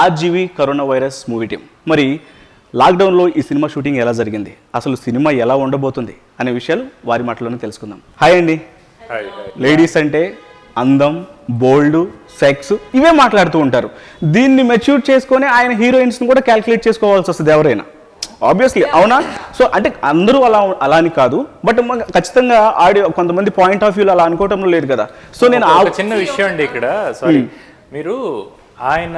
RGV corona virus movie team. మరి లాక్డౌన్లో ఈ సినిమా షూటింగ్ ఎలా జరిగింది, అసలు సినిమా ఎలా ఉండబోతుంది అనే విషయాలు వారి మాటలోనే తెలుసుకుందాం. హాయ్ అండి. లేడీస్ అంటే అందం, బోల్డ్, సెక్స్ ఇవే మాట్లాడుతూ ఉంటారు. దీన్ని మెచ్యూర్ చేసుకొని ఆయన హీరోయిన్స్ని కూడా క్యాల్కులేట్ చేసుకోవాల్సి వస్తుంది ఎవరైనా, ఆబ్వియస్లీ. అవునా? సో అంటే అందరూ అలా అని కాదు, బట్ ఖచ్చితంగా కొంతమంది పాయింట్ ఆఫ్ వ్యూలో అలా అనుకోవటంలో లేదు కదా. సో నేను చిన్న విషయం అండి ఇక్కడ, సారీ, మీరు ఆయన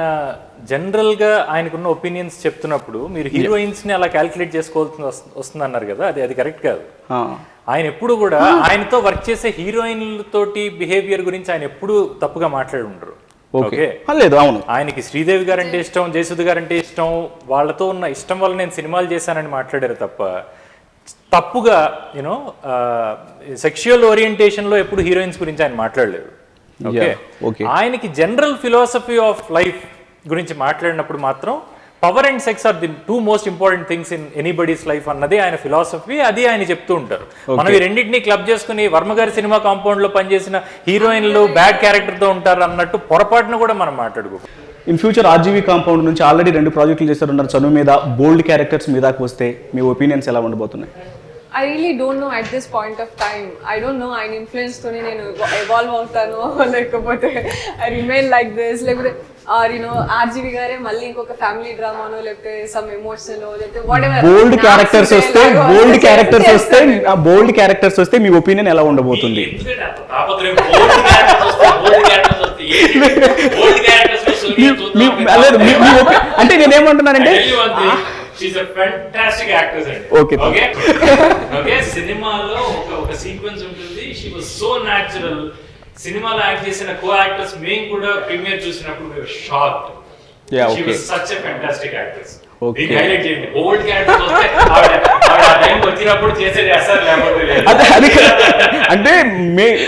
జనరల్గా ఆయనకున్న ఒపీనియన్స్ చెప్తున్నప్పుడు మీరు హీరోయిన్స్ని అలా క్యాల్కులేట్ చేసుకోవాల్సి వస్తుంది అన్నారు కదా, అది కరెక్ట్ కాదు. ఆయన ఎప్పుడు కూడా ఆయనతో వర్క్ చేసే హీరోయిన్లతోటి బిహేవియర్ గురించి ఆయన ఎప్పుడు తప్పుగా మాట్లాడి ఉండరు. ఓకే, లేదు, అవును. ఆయనకి శ్రీదేవి గారు అంటే ఇష్టం, జయసుధ గారు అంటే ఇష్టం, వాళ్ళతో ఉన్న ఇష్టం వల్ల నేను సినిమాలు చేశానని మాట్లాడారు తప్ప తప్పుగా యూనో సెక్షువల్ ఓరియంటేషన్లో ఎప్పుడు హీరోయిన్స్ గురించి ఆయన మాట్లాడలేదు. ఓకే, ఆయనకి జనరల్ ఫిలాసఫీ ఆఫ్ లైఫ్ గురించి మాట్లాడినప్పుడు మాత్రం power and sex are the two most important things in anybody's life అన్నది ఆయన ఫిలాసఫీ, అది ఆయన చెప్తూ ఉంటారు. మనం ఈ రెండింటినీ క్లబ్ చేసుకుని వర్మ గారి సినిమా కాంపౌండ్ లో పనిచేసిన హీరోయిన్లు బ్యాడ్ క్యారెక్టర్ తో ఉంటారు అన్నట్టు పొరపాటును కూడా మనం మాట్లాడుకో. ఇన్ ఫ్యూచర్ ఆర్జీవీ కాంపౌండ్ నుంచి ఆల్రెడీ 2 ప్రాజెక్టులు చేశారు. చనువు మీద, బోల్డ్ క్యారెక్టర్స్ మీదకి వస్తే మీ ఒపీనియన్స్ ఎలా ఉండబోతున్నాయి? I really don't know at this point of time. I don't know ఆయన ఇన్ఫ్లుయెన్స్ తోనే నేను ఎవాల్వ్ అవుతాను, లేకపోతే I remain like this, లేకపోతే ఆర్జీవీ గారే మళ్ళీ ఇంకొక ఫ్యామిలీ డ్రామానో లేకపోతే సమ్ ఎమోషనల్ లేకపోతే వాటెవర్ బోల్డ్ క్యారెక్టర్స్ వస్తే మీ ఒపీనియన్ ఎలా ఉండబోతుంది? అంటే నేనేమంటున్నానంటే She's a fantastic actress అండి. Okay. సినిమాలో ఒక సీక్వెన్స్ ఉంటుంది. She was so natural. సినిమాలో యాక్ట్ చేసిన కో యాక్టర్స్ మేము కూడా ప్రీమియర్ చూసినప్పుడు we were shocked. She was such a fantastic actress. దీన్ని హైలైట్ చేయండి. ఓల్డ్ క్యారెక్టర్స్ వస్తే ఆవిడ టైం వచ్చినప్పుడు చేసేది అసలు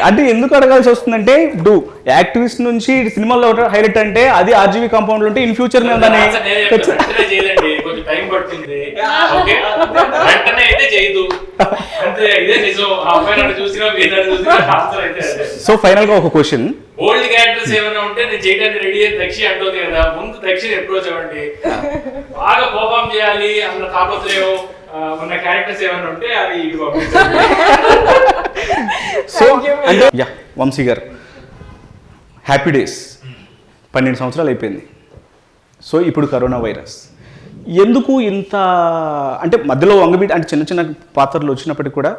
అంటే ఎందుకు అడగాల్సి వస్తుందంటే, ఇప్పుడు యాక్టివిస్ట్ నుంచి సినిమాలో హైలైట్ అంటే అది ఆర్జీవీ కాంపౌండ్ లో ఉంటే ఇన్ ఫ్యూచర్ మేము దాన్ని చేయదండి, కొంచెం టైం పడుతుంది. ఓకే, వెంటనే అయితే చేయదు, అంతే. ఇదే నిజం. చూసినా సో ఫైనల్ గా ఒక క్వశ్చన్, ఓల్డ్ క్యారెక్టర్స్ ఏమైనా ఉంటే నేను చేయడానికి రెడీ అని దక్షి అంటుంది కదా, ముందు దక్షిని అప్రోచ్ అవ్వండి. బాగా పర్ఫార్మ్ చేయాలి అన్న తాపత్రయం ఉన్న క్యారెక్టర్స్ ఏమైనా ఉంటే అవి సో అంటే వంశీ గారు హ్యాపీ డేస్ 12 సంవత్సరాలు అయిపోయింది. సో ఇప్పుడు కరోనా వైరస్ ఎందుకు ఇంత అంటే మధ్యలో వంగబీట్ అంటే చిన్న చిన్న పాత్రలు వచ్చినప్పటికీ కూడా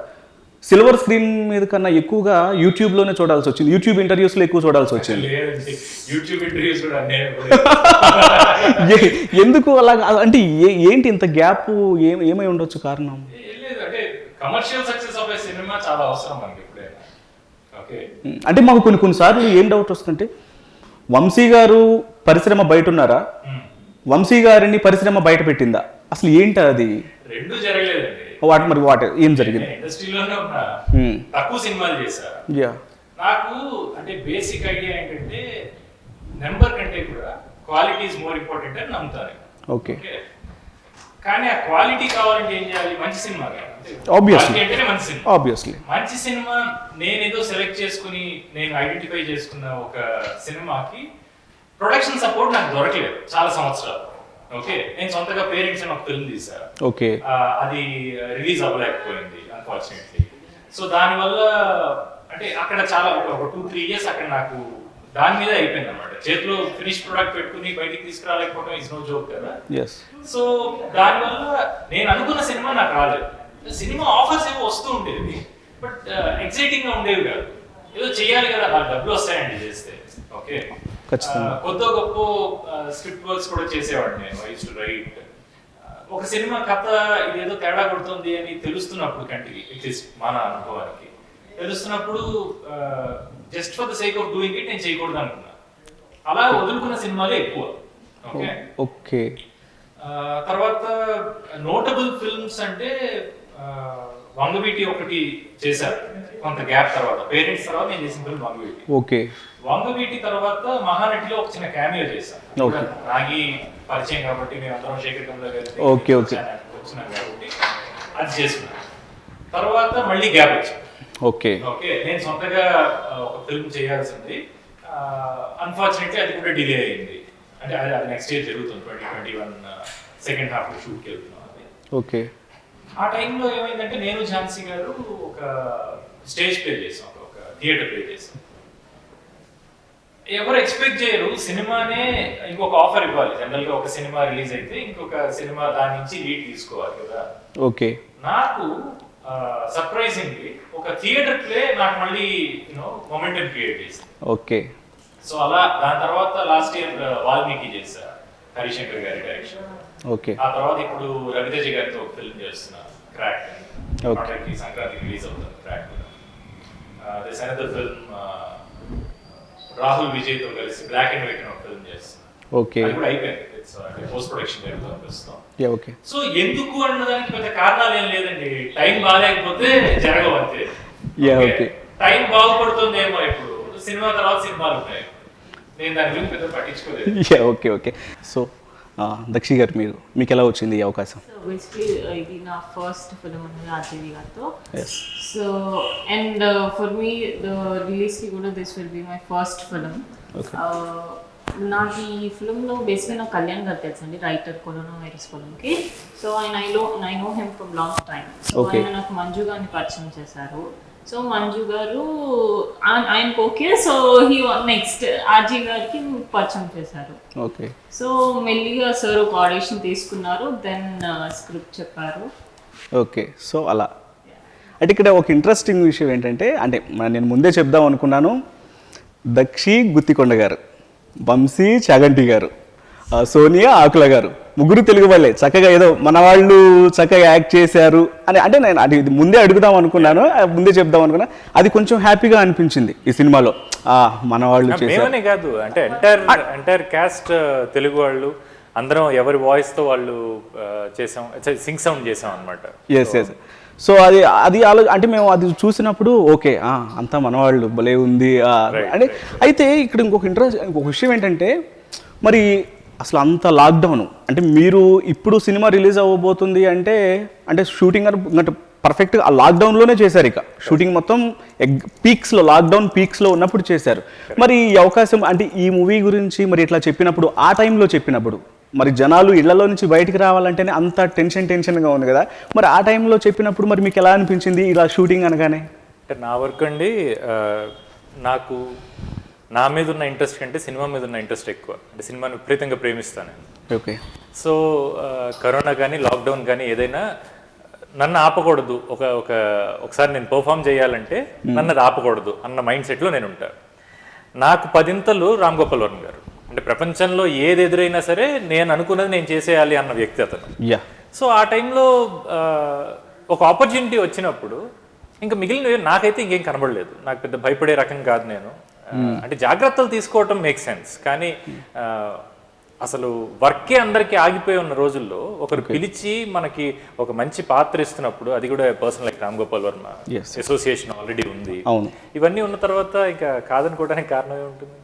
సిల్వర్ స్క్రీన్ మీద కన్నా ఎక్కువగా యూట్యూబ్లోనే చూడాల్సి వచ్చింది, యూట్యూబ్ ఇంటర్వ్యూస్లో ఎక్కువ చూడాల్సి వచ్చింది. ఎందుకు అలా? అంటే ఏంటి ఇంత గ్యాప్? ఏమై ఉండొచ్చు కారణం? అంటే మాకు కొన్నిసార్లు ఏం డౌట్ వస్తుందంటే, వంశీ గారు పరిశ్రమ బయట ఉన్నారా, వంశీ గారిని పరిశ్రమ బయట పెట్టిందా, అసలు ఏంటి అది? రెండు జరగలేదండి. మరి ఏం జరిగింది? ఇండస్ట్రీలోనే ఉన్నా, తక్కువ సినిమాలు చేశా. నాకు అంటే బేసిక్ ఐడియా ఏంటంటే నెంబర్ కంటే కూడా క్వాలిటీ ఇస్ మోర్ ఇంపార్టెంట్ అని నమ్ముతాను. ఓకే, కానీ ఆ క్వాలిటీ కావాలంటే ఏం చేయాలి? మంచి సినిమా కావాలి. మంచి సినిమా నేనేదో సెలెక్ట్ చేసుకుని నేను ఐడెంటిఫై చేసుకున్న ఒక సినిమాకి ప్రొడక్షన్ సపోర్ట్ నాకు దొరకలేదు చాలా సంవత్సరాలు. ఓకే, నేను సొంతగా పేరెంట్స్ అని ఒక ఫిల్మ్ తీసా. ఓకే, అది రిలీజ్ అవ్వలేకపోయింది అన్ఫార్చునేట్లీ. సో దానివల్ల అంటే అక్కడ చాలా ఒక 2-3 ఇయర్స్ అక్కడ నాకు దాని మీద అయిపోయింది అనమాట. చేతిలో ఫినిష్ ప్రొడక్ట్ పెట్టుకుని బయటికి తీసుకురాలేకపోవడం ఇస్ నో జోక్ కదా. సో దానివల్ల నేను అనుకున్న సినిమా నాకు రాలేదు. సినిమా ఆఫర్స్ ఏమో వస్తూ ఉండేవి, బట్ ఎక్సైటింగ్ గా ఉండేవి కాదు. ఏదో చేయాలి కదా, నాకు డబ్బులు వస్తాయండి చేస్తే. ఓకే, కొత్త గొప్ప స్క్రిప్ట్ వర్క్స్ కూడా చేసేవాడు నేను. I used to right. ఒక సినిమా కథ ఇదేదో తేడా కొడుతుంది అని తెలుస్తున్నప్పుడు, కంటికి అట్లీస్ట్ మన అనుభవానికి తెలుస్తున్నప్పుడు, just for the sake of doing it నేను చేయకూడదు అనుకున్నా. అలా వదులుకున్న సినిమాలే ఎక్కువ. ఓకే ఓకే, తర్వాత నోటబుల్ ఫిల్మ్స్ అంటే వంగవీటి ఒకటి చేశారు కొంత గ్యాప్ తర్వాత. పేరెంట్స్ తర్వాత నేను చేసిన ఫిల్మ్ వంగవీటి. ఓకే, వంగవీటి తర్వాత మహానటిలో ఒక చిన్న క్యామియో చేశాను. నాగి పరిచయం కాబట్టి మేము అందరం శేఖర్ కమల గారి వచ్చినాం కాబట్టి అది చేసుకున్నాను. తర్వాత మళ్ళీ గ్యాప్ వచ్చింది. ఓకే ఓకే, నేను సొంతగా ఒక ఫిల్మ్ చేయాల్సింది. అన్ఫార్చునేట్లీ అది కూడా డిలే అయింది. అంటే అది నెక్స్ట్ ఇయర్ జరుగుతుంది 2021 సెకండ్ హాఫ్ లో షూట్కి వెళ్తున్నాం అది. ఓకే. ఆ టైంలో ఏమైందంటే నేను ఝాన్సీ గారు ఒక స్టేజ్ ప్లే చేసాం, ఒక థియేటర్ ప్లే చేసాం. ఎవరు ఎక్స్పెక్ట్ చేయరు సినిమానే ఇంకొక ఆఫర్ ఇవ్వాలి. జనరల్ గా ఒక సినిమా రిలీజ్ అయితే ఇంకొక సినిమా దాని నుంచి లీడ్ తీసుకోవాలి కదా. ఓకే. నాకు సర్ప్రైజింగ్లీ ఒక థియేటర్ ప్లే నాకు మళ్ళీ మొమెంటం క్రియేట్ చేసింది. ఓకే. సో అలా దాని తర్వాత లాస్ట్ ఇయర్ వాల్మీకి చేశా, హరిశంకర్ గారి డైరెక్షన్. ఓకే. ఆ తర్వాత ఇప్పుడు రవితేజ గారితో ఒక ఫిల్మ్ చేస్తున్నా, క్రాక్. ఓకే. సంక్రాంతికి రిలీజ్ అవుతుంది crack. This another film Rahul Vijay తో కలిసి బ్లాక్ అండ్ వైట్ ఒక ఫిల్మ్ చేస్తున్నా. ఓకే. అది కూడా అయిపోయింది, పోస్ట్ ప్రొడక్షన్ జరుగుతుంది ప్రస్తుతం. ఓకే. సో ఎందుకు అన్నదానికి పెద్ద కారణాలు ఏం లేదండి, టైం బాగాలేకపోతే జరగవు అంతే. ఓకే. టైం బాగుపడుతుందేమో, ఇప్పుడు సినిమా తర్వాత సినిమాలు ఉన్నాయి, నేను దాని గురించి పెద్ద పట్టించుకోలేదు. ఓకే. ఓకే. సో దక్షి గారు మీకు ఎలా వచ్చింది ఈ అవకాశం? సో బేసిక్లీ ఇది నా ఫస్ట్ ఫిలిం ఉంది ఆర్జీవి గారితో. Yes. So and for me రిలీజ్కి కూడా this will be my first film. నాకు ఈ ఫిలింలో బేసిక్గా నాకు కళ్యాణ్ గారు తెలుసండి, రైటర్ కరోనా వైరస్ ఫిలింకి. So I know him from long time. So ఆయన నాకు మంజు గారిని పరిచయం చేశారు. సో మంజు గారు ఆయనకు okay, so he next RG గారికి పరిచయం చేశారు. ఓకే. సో మెల్లిగా సార్ ఒక ఆడిషన్ తీసుకున్నారు, దెన్ స్క్రిప్ట్ చెప్పారు. ఓకే. సో అలా అంటే ఇక్కడ ఒక ఇంట్రెస్టింగ్ విషయం ఏంటంటే, అంటే నేను ముందే చెప్దాం అనుకున్నాను, దక్షి గుత్తికొండ గారు, వంశీ చాగంటి గారు, సోనియా ఆకుల గారు, ముగ్గురు తెలుగు వాళ్ళే చక్కగా ఏదో మన వాళ్ళు చక్కగా యాక్ట్ చేశారు అని, అంటే నేను అది ముందే అడుగుదాం అనుకున్నాను, ముందే చెప్దాం అనుకున్నా. అది కొంచెం హ్యాపీగా అనిపించింది ఈ సినిమాలో, మన వాళ్ళు మేమనే కాదు, అంటే ఎంటైర్ క్యాస్ట్ తెలుగు వాళ్ళు అందరం ఎవరి వాయిస్ తో వాళ్ళు చేసాం, సింగ్ సౌండ్ చేసాం అనమాట. ఎస్. సో అది అంటే మేము అది చూసినప్పుడు ఓకే అంతా మనవాళ్ళు భలే ఉంది అంటే. అయితే ఇక్కడ ఇంకొక విషయం ఏంటంటే, మరి అసలు అంత లాక్డౌన్ అంటే మీరు ఇప్పుడు సినిమా రిలీజ్ అవ్వబోతుంది అంటే షూటింగ్ అంటే పర్ఫెక్ట్గా ఆ లాక్డౌన్లోనే చేశారు. ఇక షూటింగ్ మొత్తం లాక్డౌన్ పీక్స్లో ఉన్నప్పుడు చేశారు. మరి ఈ అవకాశం అంటే ఈ మూవీ గురించి మరి ఇట్లా చెప్పినప్పుడు, ఆ టైంలో చెప్పినప్పుడు మరి జనాలు ఇళ్లలో నుంచి బయటికి రావాలంటేనే అంత టెన్షన్గా ఉంది కదా, మరి ఆ టైంలో చెప్పినప్పుడు మరి మీకు ఎలా అనిపించింది ఇలా షూటింగ్ అనగానే? అంటే నా వర్క్ అండి, నాకు నా మీద ఉన్న ఇంట్రెస్ట్ కంటే సినిమా మీద ఉన్న ఇంట్రెస్ట్ ఎక్కువ. అంటే సినిమాని విపరీతంగా ప్రేమిస్తాను నేను. ఓకే. సో కరోనా కానీ లాక్డౌన్ కానీ ఏదైనా నన్ను ఆపకూడదు, ఒకసారి నేను పర్ఫామ్ చేయాలంటే నన్ను అది ఆపకూడదు అన్న మైండ్ సెట్లో నేను ఉంటాను. నాకు 10 రామ్ గోపాల్ వర్మ గారు, అంటే ప్రపంచంలో ఏది ఎదురైనా సరే నేను అనుకున్నది నేను చేసేయాలి అన్న వ్యక్తి అతను. సో ఆ టైంలో ఒక ఆపర్చునిటీ వచ్చినప్పుడు ఇంకా మిగిలినవి నాకైతే ఇంకేం కనబడలేదు. నాకు పెద్ద భయపడే రకం కాదు నేను. అంటే జాగ్రత్తలు తీసుకోవటం మేక్ సెన్స్, కానీ అసలు వర్కే అందరికీ ఆగిపోయి ఉన్న రోజుల్లో ఒకరు పిలిచి మనకి ఒక మంచి పాత్ర ఇస్తున్నప్పుడు, అది కూడా person like Ram Gopal Varma, association already ఉంది, ఇవన్నీ ఉన్న తర్వాత ఇంకా కాదనుకోవడానికి కారణం ఏముంటుంది?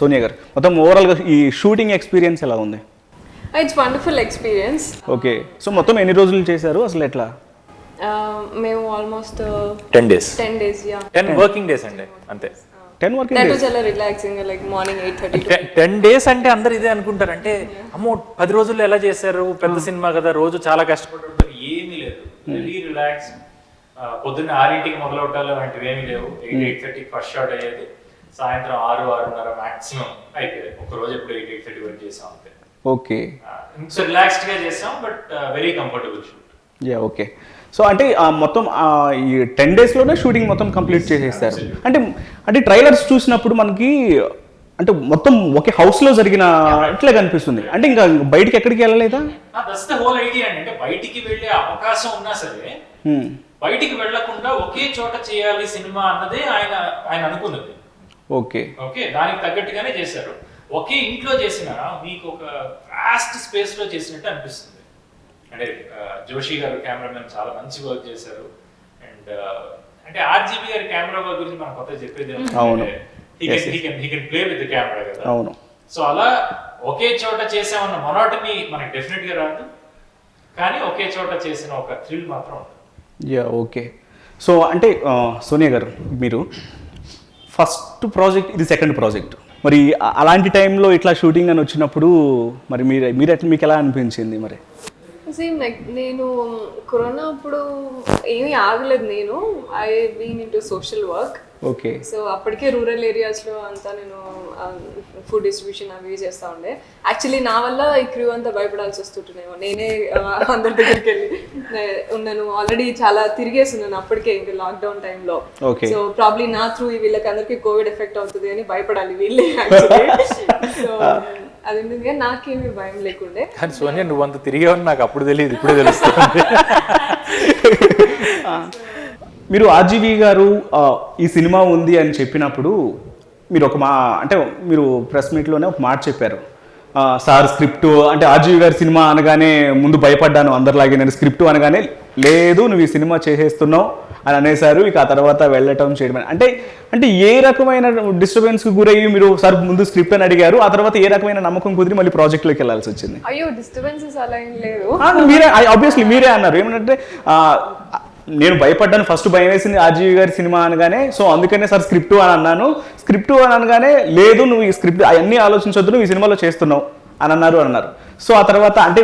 సోనియా గారు, మొత్తం ఓవరాల్గా ఈ షూటింగ్ ఎక్స్పీరియన్స్ ఎలా ఉంది? It's wonderful experience. Okay. So మొత్తం ఎన్ని రోజులు చేశారు అసలు, ఎట్లా? మేము ఆల్మోస్ట్ 10 days. 10 వర్కింగ్ డేస్ అండి, అంతే. 10 వర్కింగ్ డేస్. చాలా రిలాక్సింగ్, లైక్ మార్నింగ్ 8:30 10 days అంటే అందరు ఇదే అనుకుంటారు, అంటే అమ్మో 10 రోజుల్లో ఎలా చేశారు, పెద్ద సినిమా కదా, రోజు చాలా కష్టపడుతుంటారు. ఏమీ లేదు, వెరీ రిలాక్స్. పొద్దున్న 6ంటికి మొదలవటాలు అలాంటివి ఏమీ లేవు. 8:30 ఫస్ట్ షాట్ అయ్యేది, సాయంత్రం 6-6:30 మాక్సిమం అయిపోయేది. ఒక రోజు ఎప్పుడు 8:30 వరకు చేసాం అంతే. ఓకే. సో రిలాక్స్డ్ గా చేసాం, but very comfortable shoot. Okay. So అంటే మొత్తం ఈ 10 daysలోనే షూటింగ్ మొత్తం కంప్లీట్ చేసేస్తారు. అంటే ట్రైలర్స్ చూసినప్పుడు మనకి అంటే మొత్తం ఒకే హౌస్లో జరిగిన ఇట్లా కనిపిస్తుంది, అంటే ఇంకా బయటికి ఎక్కడికి వెళ్ళలేదా? దట్స్ ద హోల్ ఐడియా అండి. అంటే బయటికి వెళ్ళే అవకాశం ఉన్నా సరే బయటికి వెళ్లకుండా ఒకే చోట చేయాలి సినిమా అన్నదే ఆయన అనుకున్నది. ఓకే. దానికి తగ్గట్టుగానే చేశారు. ఒకే ఇంట్లో చేసిన మీకు ఒక వాస్ట్ స్పేస్ లో చేసినట్టు అనిపిస్తుంది. అంటే జోషి గారు కెమెరామెన్ చాలా మంచి వర్క్ చేశారు. అండ్ అంటే ఆర్జీబీ గారి కెమెరా వర్క్ గురించి మనం కొత్తగా చెప్పేది he can play with the camera కదా. అవును. సో అలా ఒకే చోట చేసామన్న మొనాటనీ మనకి డెఫినెట్ గా రాదు, కానీ ఒకే చోట చేసిన ఒక థ్రిల్ మాత్రం ఉంటుంది. ఓకే. సో అంటే సోనియా గారు, మీరు ఫస్ట్ ప్రాజెక్ట్, ఇది సెకండ్ ప్రాజెక్ట్. మరి అలాంటి టైంలో ఇట్లా షూటింగ్ అని వచ్చినప్పుడు మరి మీకు ఎలా అనిపించింది మరి? సేమ్ లైక్ నేను కరోనా అప్పుడు ఏమీ ఆగలేదు. నేను I been into social work. Okay. So అప్పటికే రూరల్ ఏరియాస్లో అంతా నేను ఫుడ్ డిస్ట్రిబ్యూషన్ అవి చేస్తూ ఉండే. యాక్చువల్లీ నా వల్ల ఈ క్రూ అంతా భయపడాల్సి వస్తుంటున్నాను. నేనే అందరి దగ్గరికి వెళ్ళి ఉన్నాను. ఆల్రెడీ చాలా తిరిగేస్తున్నాను అప్పటికే ఇంకా లాక్డౌన్ టైంలో. సో ప్రాబ్లీ నా త్రూ వీళ్ళకి అందరికీ కోవిడ్ ఎఫెక్ట్ అవుతుంది అని భయపడాలి వీళ్ళే యాక్చువల్లీ. సో అది ఎందుకంటే నాకేమీ భయం లేకుండే. కానీ సోనియా నువ్వు అంత తిరిగేవని నాకు అప్పుడు తెలియదు, ఇప్పుడే తెలుస్తుంది. మీరు ఆర్జీవి గారు ఈ సినిమా ఉంది అని చెప్పినప్పుడు మీరు మీరు ప్రెస్ మీట్లోనే ఒక మాట చెప్పారు. సార్ స్క్రిప్ట్ అంటే ఆర్జీవి గారి సినిమా అనగానే ముందు భయపడ్డాను అందరిలాగే, నేను స్క్రిప్ట్ అనగానే లేదు నువ్వు ఈ సినిమా చేసేస్తున్నావు అని అనేసారు. ఇక ఆ తర్వాత వెళ్ళటం చేయడం అంటే ఏ రకమైన డిస్టర్బెన్స్కి గురయ్యి మీరు సార్ ముందు స్క్రిప్ట్ అని అడిగారు, ఆ తర్వాత ఏ రకమైన నమ్మకం కుదిరి మళ్ళీ ప్రాజెక్ట్లోకి వెళ్ళాల్సి వచ్చింది? అయ్యో డిస్టర్బెన్సెస్ అలా ఏం లేదు. మీరే ఆబ్వియస్లీ మీరే అన్నారు ఏమంటే నేను భయపడ్డాను, ఫస్ట్ భయం వేసింది ఆర్జీవి గారి సినిమా అనగానే, సో అందుకనే సార్ స్క్రిప్ట్ అని అన్నాను. స్క్రిప్ట్ అని అనగానే లేదు నువ్వు ఈ స్క్రిప్ట్ అవన్నీ ఆలోచించొద్దు నువ్వు ఈ సినిమాలో చేస్తున్నావు అని అన్నారు. సో ఆ తర్వాత అంటే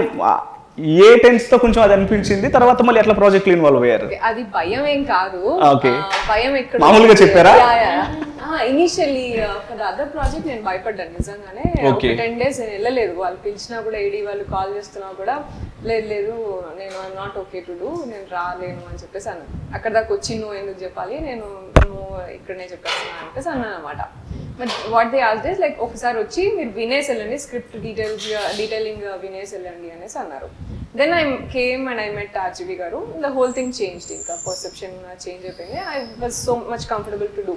ఏ టెన్స్తో కొంచెం అది అనిపించింది, తర్వాత మళ్ళీ ఎట్లా ప్రాజెక్ట్లో ఇన్వాల్వ్ అయ్యారు? అది భయం ఏం కాదు. భయం ఎక్కడ మామూలుగా చెప్పారా? Initially for the other project నేను భయపడ్డాను నిజంగానే. 10 days నేను వెళ్ళలేదు. వాళ్ళు పిలిచినా కూడా ఏడీ వాళ్ళు కాల్ చేస్తున్నా కూడా లేదు నేను నాట్ ఓకే టు డూ, నేను రాలేను అని చెప్పేసి అన్నాను. అక్కడ దాకా వచ్చి నువ్వు ఎందుకు చెప్పాలి, నువ్వు ఇక్కడనే చెప్పేస్తున్నా అని చెప్పేసి అన్నాను అనమాట. But what they asked is like ఒకసారి వచ్చి మీరు వినేసి వెళ్ళండి, స్క్రిప్ట్ డీటెయిలింగ్ వినేసి వెళ్ళండి అనేసి అన్నారు. Then I came and I met RGV garu. The whole thing changed, ఇంకా పర్సెప్షన్ చేంజ్ అయిపోయింది. I was so much comfortable to do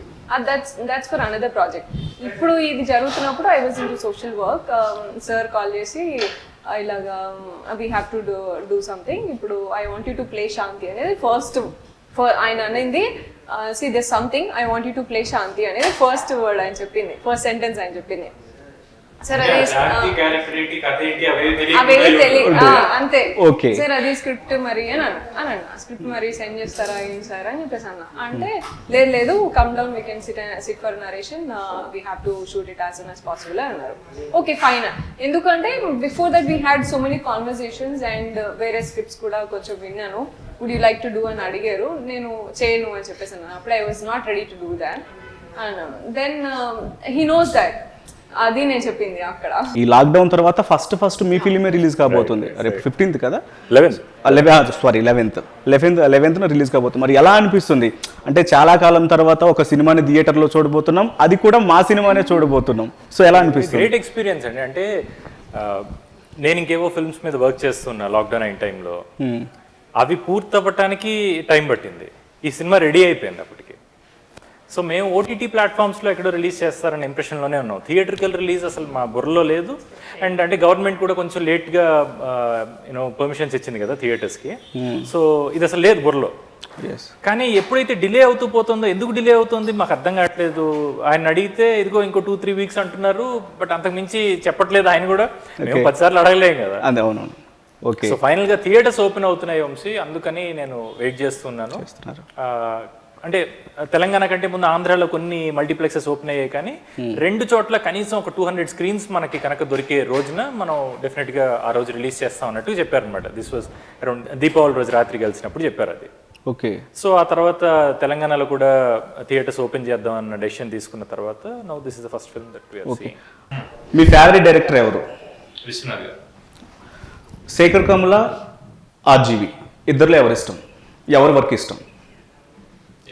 that's for another project. ఇప్పుడు ఇది జరుగుతున్నప్పుడు I was into social work. Sir call చేసి ఇలాగా we have to do something, ఇప్పుడు I want you to play Shanti అనేది first ఆయన అనేది. See this something I want you to play Shanti అనేది ఫస్ట్ వర్డ్ ఆయన చెప్పింది, ఫస్ట్ సెంటెన్స్ ఆయన చెప్పింది. సార్ అది అవేవి తెలియదు అంతే. సార్ అది స్క్రిప్ట్ మరి అని అన్న, స్క్రిప్ట్ మరి సెండ్ చేస్తారా ఏం సార్ అని చెప్పేసి అన్న. అంటే లేదు come down we can sit for narration, we have to shoot it as soon as possible అన్నారు. Okay fine. ఎందుకంటే before that we had so many conversations and వేరే స్క్రిప్ట్స్ కూడా కొంచెం విన్నాను. Would you like to do అని అడిగారు, నేను చేయను అని చెప్పేసి అన్నాను. అప్పుడు I was not ready to do that అన్నాను. Then he knows that. అది నేను చెప్పింది అక్కడ. ఈ లాక్డౌన్ తర్వాత ఫస్ట్ మీ ఫిలిమే రిలీజ్ కాబోతుంది రేపు 15th కదా, 11th రిలీజ్ కాబోతుంది. మరి ఎలా అనిపిస్తుంది అంటే చాలా కాలం తర్వాత ఒక సినిమాని థియేటర్లో చూడబోతున్నాం, అది కూడా మా సినిమానే చూడబోతున్నాం. సో ఎలా అనిపిస్తుంది? గ్రేట్ ఎక్స్పీరియన్స్ అండి. అంటే నేను ఇంకేవో ఫిల్మ్స్ మీద వర్క్ చేస్తున్నా లాక్డౌన్ అయిన టైంలో, అవి పూర్తవ్వటానికి టైం పట్టింది. ఈ సినిమా రెడీ అయిపోయింది అప్పటికి. సో మేము ఓటీటీ ప్లాట్ఫామ్స్లో ఎక్కడో రిలీజ్ చేస్తారన్న ఇంప్రెషన్లోనే ఉన్నాం. థియేటర్కల్ రిలీజ్ అసలు మా బుర్రలో లేదు. అండ్ అంటే గవర్నమెంట్ కూడా కొంచెం లేట్గా పర్మిషన్స్ ఇచ్చింది కదా థియేటర్స్కి. సో ఇది అసలు లేదు బుర్రలో. కానీ ఎప్పుడైతే డిలే అవుతూ పోతుందో, ఎందుకు డిలే అవుతుంది మాకు అర్థం కావట్లేదు. ఆయన అడిగితే ఇదిగో ఇంకో 2-3 weeks అంటున్నారు, బట్ అంతకు మించి చెప్పట్లేదు ఆయన కూడా. మేము 10 సార్లు అడగలేం కదా. ఓకే. సో ఫైనల్గా థియేటర్స్ ఓపెన్ అవుతున్నాయి వంశీ, అందుకని నేను వెయిట్ చేస్తున్నాను. అంటే తెలంగాణ కంటే ముందు ఆంధ్రాలో కొన్ని మల్టీప్లెక్సెస్ ఓపెన్ అయ్యాయి, కానీ 2 చోట్ల కనీసం ఒక 200 screens మనకి కనుక దొరికే రోజున మనం డెఫినెట్గా ఆ రోజు రిలీజ్ చేస్తాం అన్నట్టు చెప్పారనమాట. దిస్ వాజ్ అరౌండ్ దీపావళి రోజు రాత్రి కలిసినప్పుడు చెప్పారు అది. ఓకే. సో ఆ తర్వాత తెలంగాణలో కూడా థియేటర్స్ ఓపెన్ చేద్దాం అన్న డెసిషన్ తీసుకున్న తర్వాత now this is the first film that we have seen. మీ ఫేవరెట్ డైరెక్టర్ ఎవరు? విశ్వనాథ్ గారు. శేఖర్ కమ్ల, ఆర్జీవి ఇద్దరులో ఎవరు ఇష్టం? ఎవరి వర్క్ ఇష్టం?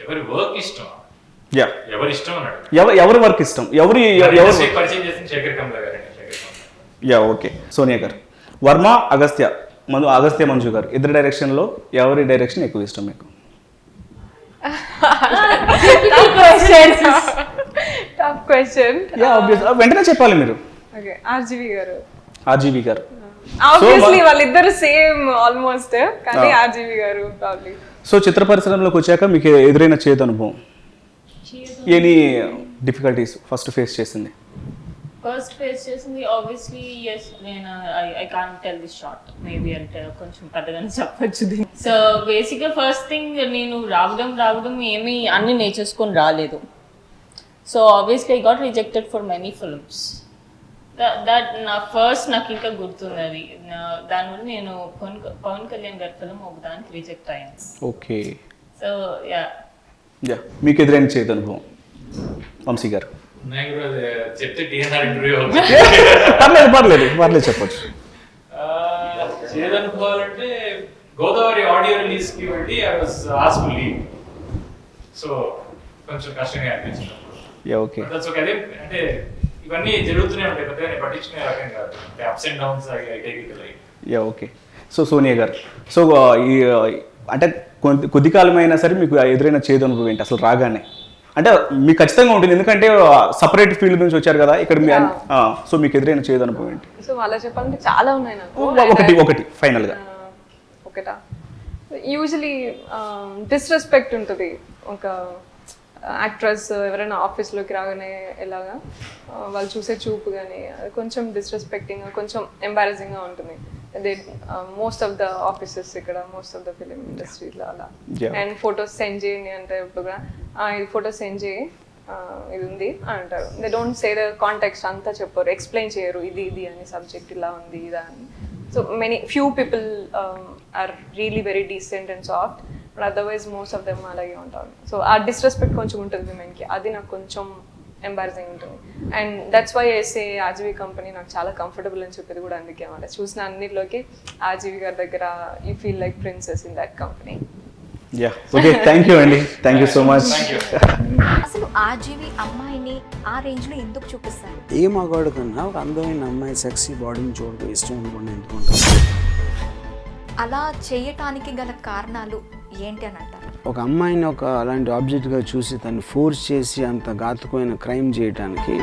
ఎవరి వర్క్ ఇష్టం? ఎవరి ఇష్టం అన్నాడు. ఎవరి వర్క్ ఇష్టం? ఎవరు పరిచయం చేసిన శేఖర్ కమ్ల గారు. ఓకే. సోనియా గారు. వర్మ, అగస్త్య మంజు గారు ఇద్దరు డైరెక్షన్లో ఎవరి డైరెక్షన్ ఎక్కువ ఇష్టం మీకు? Tough question. వెంటనే చెప్పాలి మీరు. ఆర్జీవి గారు. ఆబ్వియస్లీ వాళ్ళిద్దరు సేమ్ ఆల్మోస్ట్, కానీ ఆర్జీవి గారు ప్రాబ్లీ. సో చిత్ర పరిశ్రమలోకి వచ్చాక మీకు ఎదురైన చేదు అనుభవం, ఎనీ డిఫికల్టీస్ ఫస్ట్ ఫేస్ చేసింది? Obviously yes. నేను I can't tell this short, maybe అంటే కొంచెం పెద్దగానే చెప్పచ్చు. సో బేసిక్గా ఫస్ట్ థింగ్, నేను రావడం ఏమీ అన్ని నేర్చేసుకొని రాలేదు. So obviously I got rejected for many films. That నా ఫస్ట్ నాకు ఇంకా గుర్తుంది అది. దానివల్ల నేను పవన్ కళ్యాణ్ గారి ఫిల్మ్ ఒకదానికి రిజెక్ట్ అయ్యాను. ఓకే. సో యా మీకు ఎదురైన చేతి అనుభవం వంశీ గారు? నేను కూడా చెప్తే టీఎన్ఆర్ ఇంటర్వ్యూ పర్లేదు చెప్పొచ్చు. చేదనుకోవాలంటే గోదావరి ఆడియో రిలీజ్ కి వెళ్ళి I was asked to leave. So కొంచెం కష్టంగా అనిపించింది. ఓకే. అదే అంటే ఇవన్నీ జరుగుతూనే ఉంటాయి, పెద్దగా పట్టించుకునే రకం కాదు. అంటే ups and downs I take it like. Okay. So Sonia గారు, సో ఈ అంటే కొద్ది కాలమైనా సరే మీకు ఎదురైన చేదు అనుభవం ఏంటి అసలు రాగానే? అంటే మీకు ఖచ్చితంగా ఉంటుంది, ఎందుకంటే సపరేట్ ఫీల్డ్ నుంచి వచ్చారు కదా ఇక్కడ. సో మీకు ఎదురైన చేదు అనుభవం ఏంటి? సో అలా చెప్పాలంటే చాలా ఉన్నాయి నాకు. ఒకటి ఫైనల్గా. ఒకటా? యూజువలీ డిస్రెస్పెక్ట్ ఉంటుంది ఒక యాక్ట్రెస్ ఎవరైనా ఆఫీస్లోకి రాగానే ఎలాగా వాళ్ళు చూసే చూపు కానీ అది కొంచెం డిస్రెస్పెక్టింగ్, కొంచెం ఎంబారసింగ్గా ఉంటుంది. అదే మోస్ట్ ఆఫ్ ద ఆఫీసెస్ ఇక్కడ, మోస్ట్ ఆఫ్ ద ఫిలిం ఇండస్ట్రీలో అలా. అండ్ ఫొటోస్ సెండ్ చేయండి అంటే ఇప్పుడు కూడా ఇది ఫొటోస్ సెండ్ చేయి ఇది ఉంది అని అంటారు. They don't say the context అంతా చెప్పారు, ఎక్స్ప్లెయిన్ చేయరు ఇది ఇది అని, సబ్జెక్ట్ ఇలా ఉంది ఇదా అని. So few people are really very decent and soft, but otherwise most of them అలాగే ఉంటారు. సో ఆ డిస్రెస్పెక్ట్ కొంచెం ఉంటుంది విమెన్కి, అది నాకు కొంచెం ఎంబారసింగ్ ఉంటుంది. And that's why ఐసే RGV company నాకు చాలా కంఫర్టబుల్ అని చెప్పేది కూడా అందుకే అన్నమాట. చూసిన అన్నిటిలోకి ఆర్జీవీ గారి దగ్గర you feel like princess in that company. Okay, thank you అండి, థ్యాంక్ యూ సో మచ్. అసలు ఆర్జీవీ అమ్మాయిని ఆ రేంజ్లో ఎందుకు చూపిస్తారు? ఏ మగాడు కన్నా ఒక అందమైన అమ్మాయి సెక్సీ బాడీని చూడడం ఇష్టం అనుకోండి ఎందుకుంటారు. అలా చేయటానికి గల కారణాలు ఏంటి అని అంటారు? ఒక అమ్మాయిని ఒక అలాంటి ఆబ్జెక్ట్గా చూసి తను ఫోర్స్ చేసి అంత ఘాతుకమైన క్రైమ్ చేయటానికి